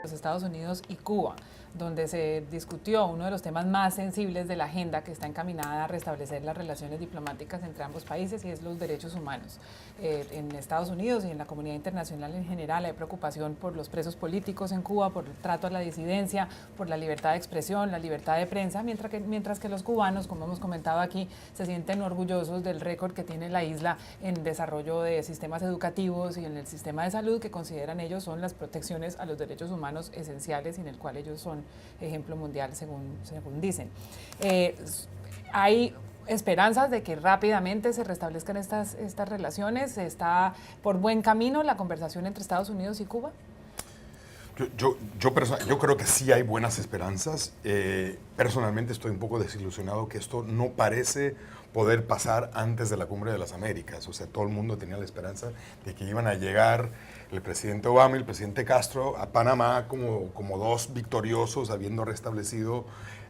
Los Estados Unidos y Cuba, donde se discutió uno de los temas más sensibles de la agenda que está encaminada a restablecer las relaciones diplomáticas entre ambos países, y es los derechos humanos. En Estados Unidos y en la comunidad internacional en general hay preocupación por los presos políticos en Cuba, por el trato a la disidencia, por la libertad de expresión, la libertad de prensa, mientras que los cubanos, como hemos comentado aquí, se sienten orgullosos del récord que tiene la isla en desarrollo de sistemas educativos y en el sistema de salud, que consideran ellos son las protecciones a los derechos humanos esenciales y en el cual ellos son ejemplo mundial, según dicen. Hay esperanzas de que rápidamente se restablezcan estas relaciones. ¿Está por buen camino la conversación entre Estados Unidos y Cuba? Yo creo que sí hay buenas esperanzas. Personalmente estoy un poco desilusionado que esto no parece poder pasar antes de la Cumbre de las Américas. O sea, todo el mundo tenía la esperanza de que iban a llegar el presidente Obama y el presidente Castro a Panamá como dos victoriosos, habiendo restablecido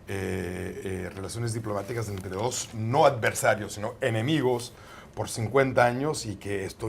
relaciones diplomáticas entre dos, no adversarios, sino enemigos por 50 años, y que esto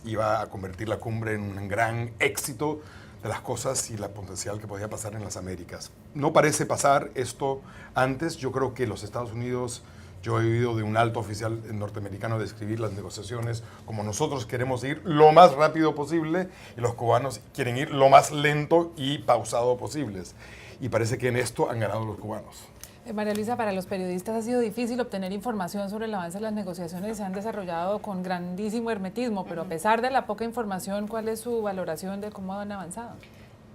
iba a convertir la cumbre en un gran éxito de las cosas y la potencial que podía pasar en las Américas. No parece pasar esto antes. Yo creo que los Estados Unidos, yo he oído de un alto oficial norteamericano describir las negociaciones como nosotros queremos ir lo más rápido posible y los cubanos quieren ir lo más lento y pausado posibles. Y parece que en esto han ganado los cubanos. María Luisa, para los periodistas ha sido difícil obtener información sobre el avance de las negociaciones. Se han desarrollado con grandísimo hermetismo, pero a pesar de la poca información, ¿cuál es su valoración de cómo han avanzado?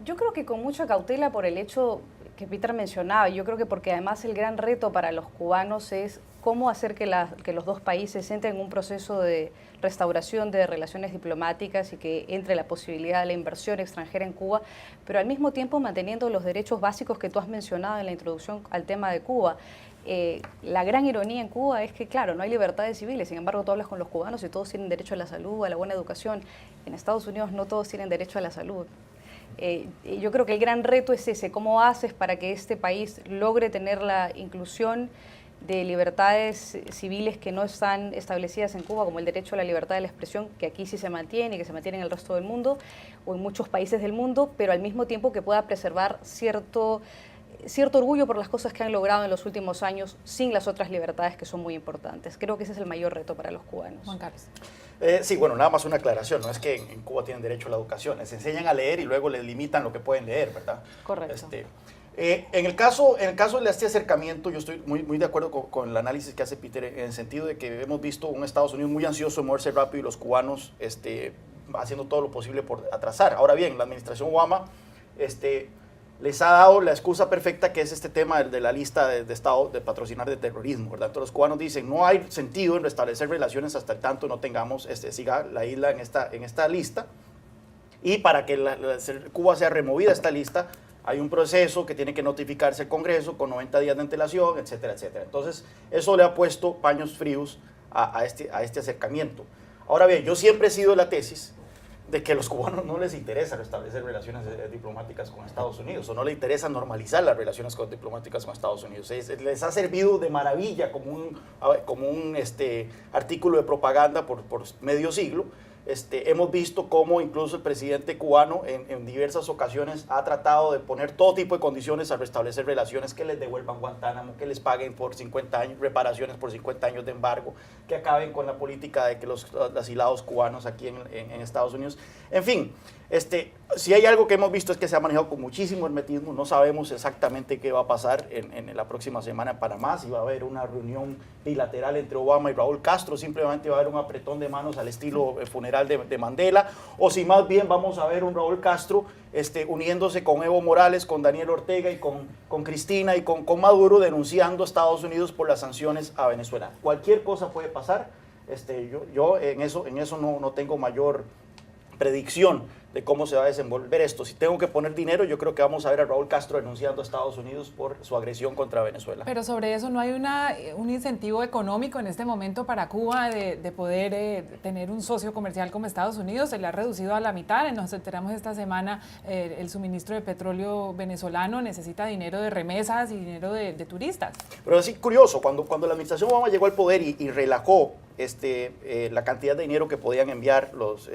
Yo creo que con mucha cautela por el hecho que Peter mencionaba. Yo creo que porque además el gran reto para los cubanos es cómo hacer que los dos países entren en un proceso de restauración de relaciones diplomáticas y que entre la posibilidad de la inversión extranjera en Cuba, pero al mismo tiempo manteniendo los derechos básicos que tú has mencionado en la introducción al tema de Cuba. La gran ironía en Cuba es que, claro, no hay libertades civiles, sin embargo tú hablas con los cubanos y todos tienen derecho a la salud, a la buena educación. En Estados Unidos no todos tienen derecho a la salud. Yo creo que el gran reto es ese, cómo haces para que este país logre tener la inclusión de libertades civiles que no están establecidas en Cuba, como el derecho a la libertad de la expresión, que aquí sí se mantiene y que se mantiene en el resto del mundo o en muchos países del mundo, pero al mismo tiempo que pueda preservar cierto orgullo por las cosas que han logrado en los últimos años sin las otras libertades que son muy importantes. Creo que ese es el mayor reto para los cubanos. Juan Carlos. Sí, bueno, nada más una aclaración, no es que en Cuba tienen derecho a la educación, les enseñan a leer y luego les limitan lo que pueden leer, ¿verdad? Correcto. En el caso de este acercamiento, yo estoy muy de acuerdo con el análisis que hace Peter, en el sentido de que hemos visto un Estados Unidos muy ansioso de moverse rápido y los cubanos haciendo todo lo posible por atrasar. Ahora bien, la administración Obama les ha dado la excusa perfecta, que es este tema de la lista de Estado de patrocinar de terrorismo, ¿verdad? Entonces los cubanos dicen, no hay sentido en restablecer relaciones hasta tanto no tengamos, siga la isla en esta lista, y para que Cuba sea removida de esta lista, hay un proceso que tiene que notificarse el Congreso con 90 días de antelación, etcétera, etcétera. Entonces, eso le ha puesto paños fríos a este acercamiento. Ahora bien, yo siempre he sido de la tesis de que a los cubanos no les interesa restablecer relaciones diplomáticas con Estados Unidos, o no les interesa normalizar las relaciones diplomáticas con Estados Unidos. Les ha servido de maravilla como un artículo de propaganda por medio siglo. Hemos visto cómo incluso el presidente cubano en diversas ocasiones ha tratado de poner todo tipo de condiciones a restablecer relaciones, que les devuelvan Guantánamo, que les paguen por 50 años, reparaciones por 50 años de embargo, que acaben con la política de que los asilados cubanos aquí en Estados Unidos. En fin, si hay algo que hemos visto es que se ha manejado con muchísimo hermetismo. No sabemos exactamente qué va a pasar en la próxima semana en Panamá, si va a haber una reunión bilateral entre Obama y Raúl Castro, simplemente va a haber un apretón de manos al estilo funeral de Mandela, o si más bien vamos a ver un Raúl Castro uniéndose con Evo Morales, con Daniel Ortega y con Cristina y con Maduro, denunciando a Estados Unidos por las sanciones a Venezuela. Cualquier cosa puede pasar. Yo en eso no tengo mayor predicción de cómo se va a desenvolver esto. Si tengo que poner dinero, yo creo que vamos a ver a Raúl Castro denunciando a Estados Unidos por su agresión contra Venezuela. Pero sobre eso, ¿no hay un incentivo económico en este momento para Cuba de poder tener un socio comercial como Estados Unidos? Se le ha reducido a la mitad. Nos enteramos esta semana, el suministro de petróleo venezolano necesita dinero de remesas y dinero de turistas. Pero es curioso, cuando la administración Obama llegó al poder y relajó la cantidad de dinero que podían enviar los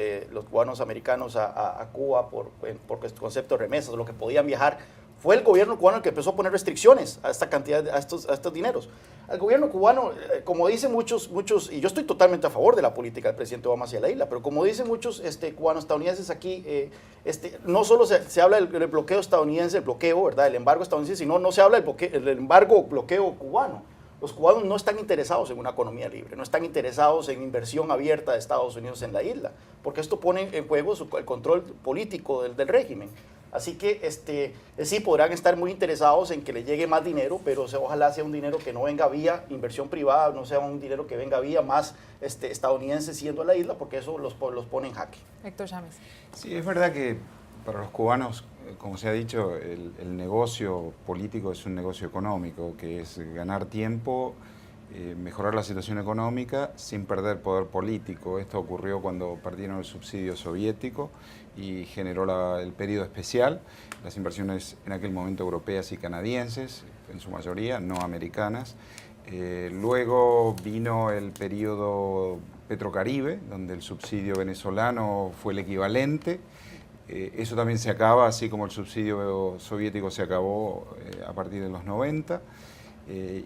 cubanos americanos a a Cuba por el concepto de remesas, lo que podían viajar, fue el gobierno cubano el que empezó a poner restricciones a esta cantidad, a estos dineros. El gobierno cubano, como dicen muchos, y yo estoy totalmente a favor de la política del presidente Obama hacia la isla, pero como dicen muchos cubanos estadounidenses aquí, no solo se habla del bloqueo estadounidense, el bloqueo, ¿verdad?, el embargo estadounidense, sino no se habla del bloqueo cubano. Los cubanos no están interesados en una economía libre, no están interesados en inversión abierta de Estados Unidos en la isla, porque esto pone en juego el control político del régimen. Así que sí podrán estar muy interesados en que le llegue más dinero, pero ojalá sea un dinero que no venga vía inversión privada, no sea un dinero que venga vía más estadounidense siendo la isla, porque eso los pone en jaque. Héctor Chávez. Sí, es verdad que para los cubanos, como se ha dicho, el negocio político es un negocio económico, que es ganar tiempo, mejorar la situación económica sin perder poder político. Esto ocurrió cuando perdieron el subsidio soviético y generó el periodo especial, las inversiones en aquel momento europeas y canadienses, en su mayoría, no americanas. Luego vino el periodo Petrocaribe, donde el subsidio venezolano fue el equivalente. Eso también se acaba, así como el subsidio soviético se acabó a partir de los 90.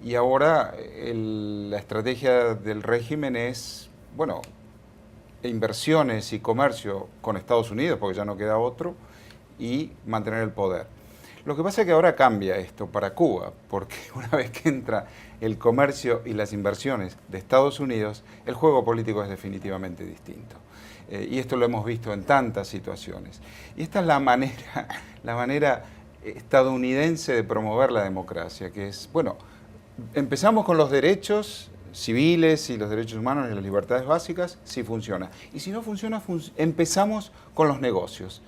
Y ahora la estrategia del régimen es, bueno, inversiones y comercio con Estados Unidos, porque ya no queda otro, y mantener el poder. Lo que pasa es que ahora cambia esto para Cuba, porque una vez que entra el comercio y las inversiones de Estados Unidos, el juego político es definitivamente distinto. Y esto lo hemos visto en tantas situaciones. Y esta es la manera estadounidense de promover la democracia, que es, bueno, empezamos con los derechos civiles y los derechos humanos y las libertades básicas, si funciona. Y si no funciona, empezamos con los negocios.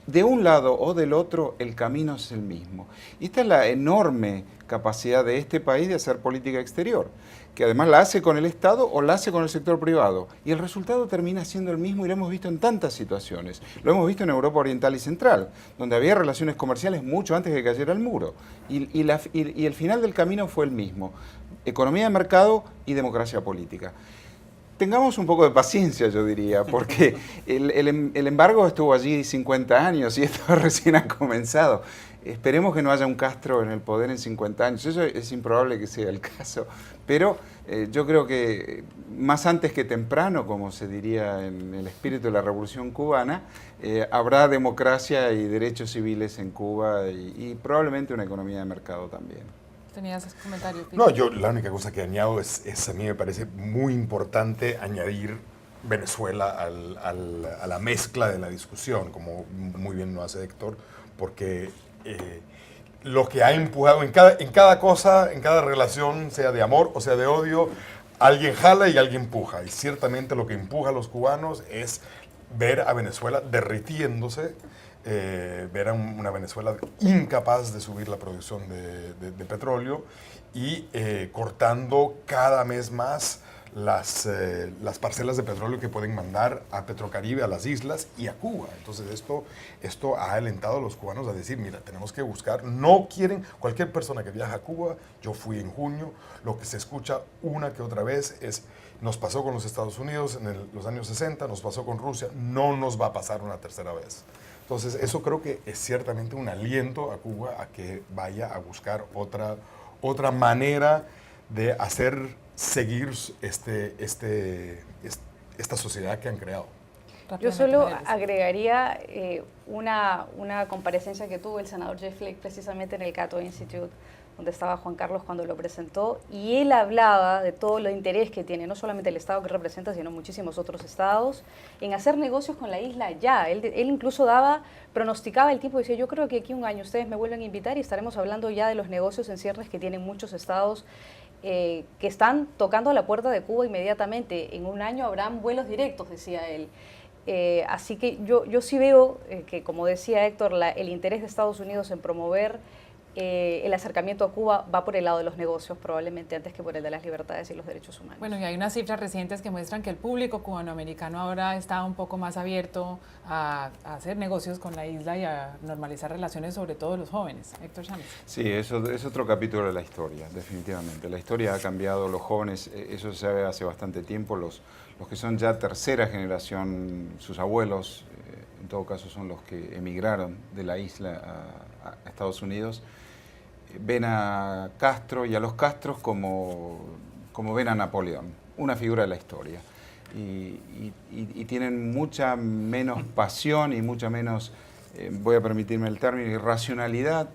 De un lado o del otro, el camino es el mismo. Y esta es la enorme capacidad de este país de hacer política exterior, que además la hace con el Estado o la hace con el sector privado. Y el resultado termina siendo el mismo y lo hemos visto en tantas situaciones. Lo hemos visto en Europa Oriental y Central, donde había relaciones comerciales mucho antes de que cayera el muro. Y el final del camino fue el mismo. Economía de mercado y democracia política. Tengamos un poco de paciencia, yo diría, porque el embargo estuvo allí 50 años y esto recién ha comenzado. Esperemos que no haya un Castro en el poder en 50 años. Eso es improbable que sea el caso. Pero yo creo que más antes que temprano, como se diría en el espíritu de la Revolución Cubana, habrá democracia y derechos civiles en Cuba y probablemente una economía de mercado también. ¿Tenías comentarios? No, yo la única cosa que añado es a mí me parece muy importante añadir Venezuela a la mezcla de la discusión, como muy bien lo hace Héctor, porque lo que ha empujado en cada cosa, en cada relación, sea de amor o sea de odio, alguien jala y alguien empuja. Y ciertamente lo que empuja a los cubanos es ver a Venezuela derritiéndose, ver a una Venezuela incapaz de subir la producción de petróleo y cortando cada mes más las parcelas de petróleo que pueden mandar a Petrocaribe, a las islas y a Cuba. Entonces esto ha alentado a los cubanos a decir, mira, tenemos que buscar, no quieren, cualquier persona que viaja a Cuba, yo fui en junio, lo que se escucha una que otra vez es, nos pasó con los Estados Unidos en los años 60, nos pasó con Rusia, no nos va a pasar una tercera vez. Entonces, eso creo que es ciertamente un aliento a Cuba a que vaya a buscar otra manera de hacer seguir esta sociedad que han creado. Yo solo agregaría una comparecencia que tuvo el senador Jeff Flake precisamente en el Cato Institute, donde estaba Juan Carlos cuando lo presentó, y él hablaba de todo el interés que tiene, no solamente el Estado que representa, sino muchísimos otros estados, en hacer negocios con la isla ya. Él incluso pronosticaba el tiempo, decía, yo creo que aquí un año ustedes me vuelven a invitar y estaremos hablando ya de los negocios en cierres que tienen muchos estados que están tocando a la puerta de Cuba inmediatamente. En un año habrán vuelos directos, decía él. Así que yo sí veo que, como decía Héctor, el interés de Estados Unidos en promover el acercamiento a Cuba va por el lado de los negocios probablemente antes que por el de las libertades y los derechos humanos. Bueno, y hay unas cifras recientes que muestran que el público cubanoamericano ahora está un poco más abierto a hacer negocios con la isla y a normalizar relaciones, sobre todo los jóvenes. Héctor Chávez. Sí, eso es otro capítulo de la historia, definitivamente. La historia ha cambiado, los jóvenes, eso se sabe hace bastante tiempo, los los que son ya tercera generación, sus abuelos, en todo caso son los que emigraron de la isla a Estados Unidos, ven a Castro y a los Castros como ven a Napoleón, una figura de la historia. Y tienen mucha menos pasión y mucha menos, voy a permitirme el término, irracionalidad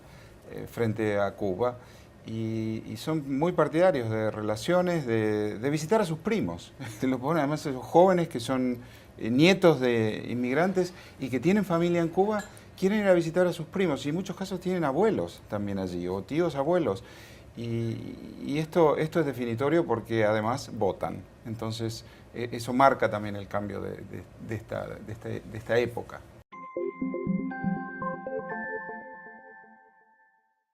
frente a Cuba. Y son muy partidarios de relaciones, de visitar a sus primos. Además, esos jóvenes que son nietos de inmigrantes y que tienen familia en Cuba, quieren ir a visitar a sus primos. Y en muchos casos tienen abuelos también allí, o tíos abuelos. Y esto es definitorio porque además votan. Entonces, eso marca también el cambio de esta época.